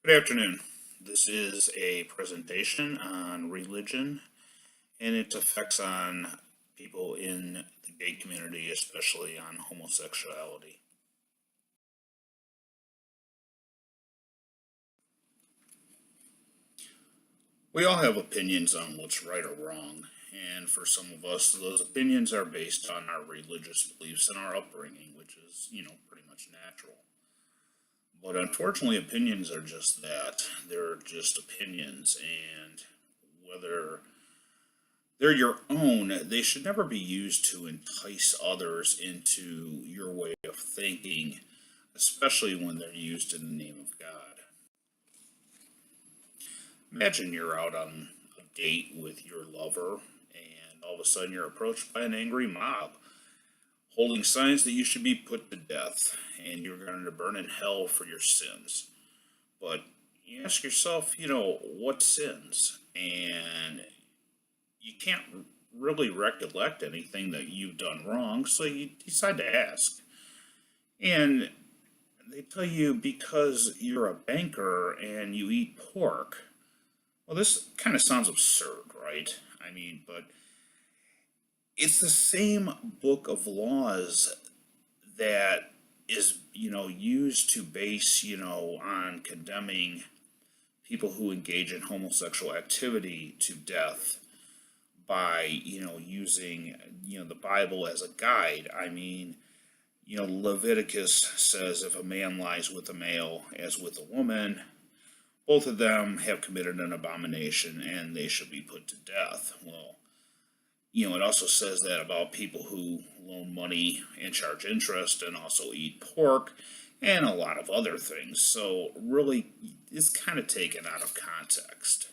Good afternoon. This is a presentation on religion and its effects on people in the gay community, especially on homosexuality. We all have opinions on what's right or wrong, and for some of us, those opinions are based on our religious beliefs and our upbringing, which is, pretty much natural. But unfortunately, opinions are just that. They're just opinions, and whether they're your own, they should never be used to entice others into your way of thinking, especially when they're used in the name of God. Imagine you're out on a date with your lover, and all of a sudden you're approached by an angry mob holding signs that you should be put to death and you're going to burn in hell for your sins. But you ask yourself, what sins? And you can't really recollect anything that you've done wrong, so you decide to ask. And they tell you because you're a banker and you eat pork. Well, this kind of sounds absurd, right? But it's the same book of laws that is, used to base, on condemning people who engage in homosexual activity to death by using the Bible as a guide. Leviticus says if a man lies with a male as with a woman, both of them have committed an abomination and they should be put to death. Well, it also says that about people who loan money and charge interest and also eat pork and a lot of other things. So really, it's kind of taken out of context.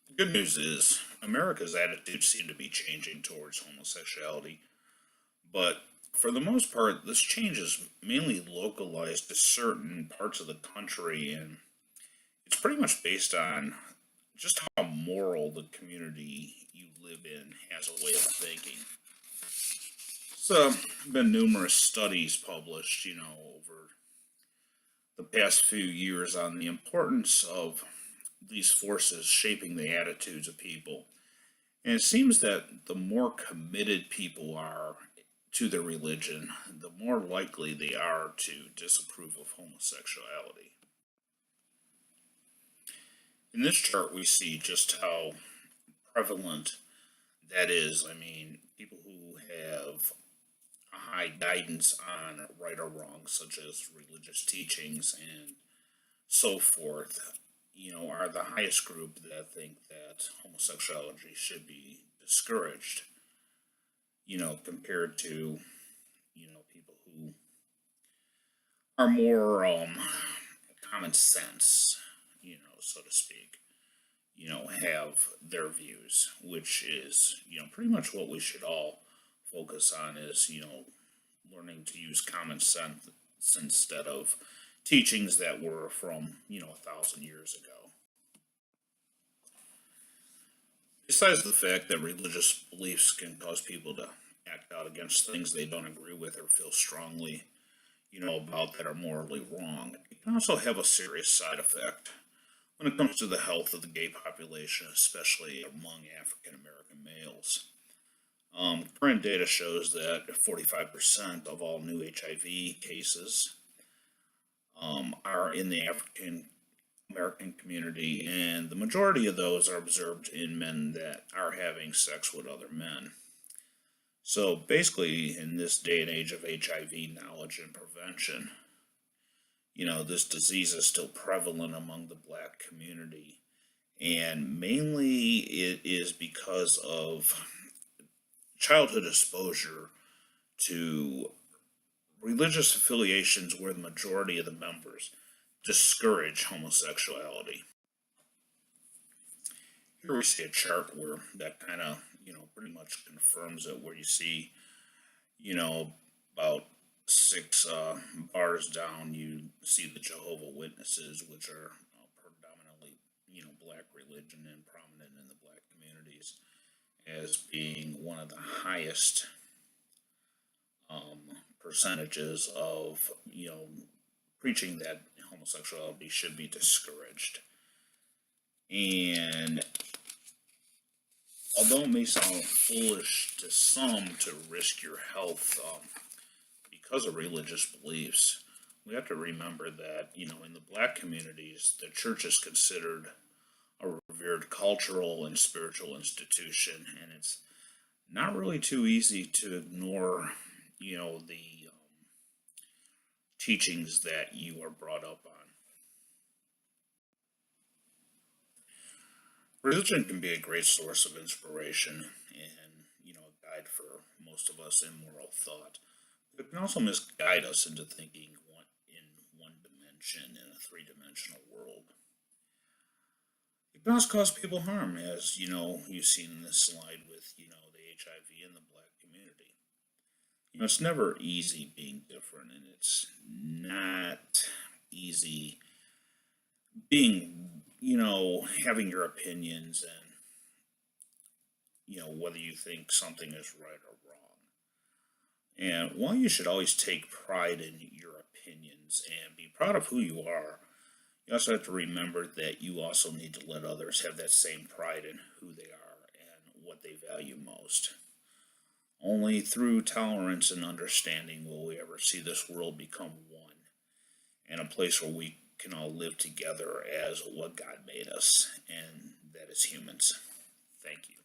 The good news is America's attitudes seem to be changing towards homosexuality, but for the most part, this change is mainly localized to certain parts of the country, and it's pretty much based on just how moral the community you live in has a way of thinking. So, been numerous studies published, over the past few years on the importance of these forces shaping the attitudes of people. And it seems that the more committed people are to their religion, the more likely they are to disapprove of homosexuality. In this chart, we see just how prevalent that is. People who have a high guidance on right or wrong, such as religious teachings and so forth, are the highest group that think that homosexuality should be discouraged, compared to, people who are more common sense, so to speak, have their views, which is, pretty much what we should all focus on is, learning to use common sense instead of teachings that were from, 1,000 years ago. Besides the fact that religious beliefs can cause people to act out against things they don't agree with or feel strongly, about that are morally wrong, it can also have a serious side effect when it comes to the health of the gay population, especially among African American males. Current data shows that 45% of all new HIV cases are in the African American community, and the majority of those are observed in men that are having sex with other men. So basically, in this day and age of HIV knowledge and prevention, this disease is still prevalent among the black community. And mainly it is because of childhood exposure to religious affiliations where the majority of the members discourage homosexuality. Here we see a chart where that kind of, pretty much confirms it, where you see, about six bars down, you see the Jehovah Witnesses, which are predominantly, black religion and prominent in the black communities, as being one of the highest percentages of, preaching that homosexuality should be discouraged. And although it may sound foolish to some to risk your health because of religious beliefs, we have to remember that, in the black communities, the church is considered a revered cultural and spiritual institution, and it's not really too easy to ignore, the teachings that you are brought up on. Religion can be a great source of inspiration and, a guide for most of us in moral thought. It can also misguide us into thinking in one dimension in a three-dimensional world. It can also cause people harm, as you've seen in this slide with the HIV in the black community. It's never easy being different, and it's not easy being having your opinions and whether you think something is right or wrong. And while you should always take pride in your opinions and be proud of who you are, you also have to remember that you also need to let others have that same pride in who they are and what they value most. Only through tolerance and understanding will we ever see this world become one, and a place where we can all live together as what God made us, and that is humans. Thank you.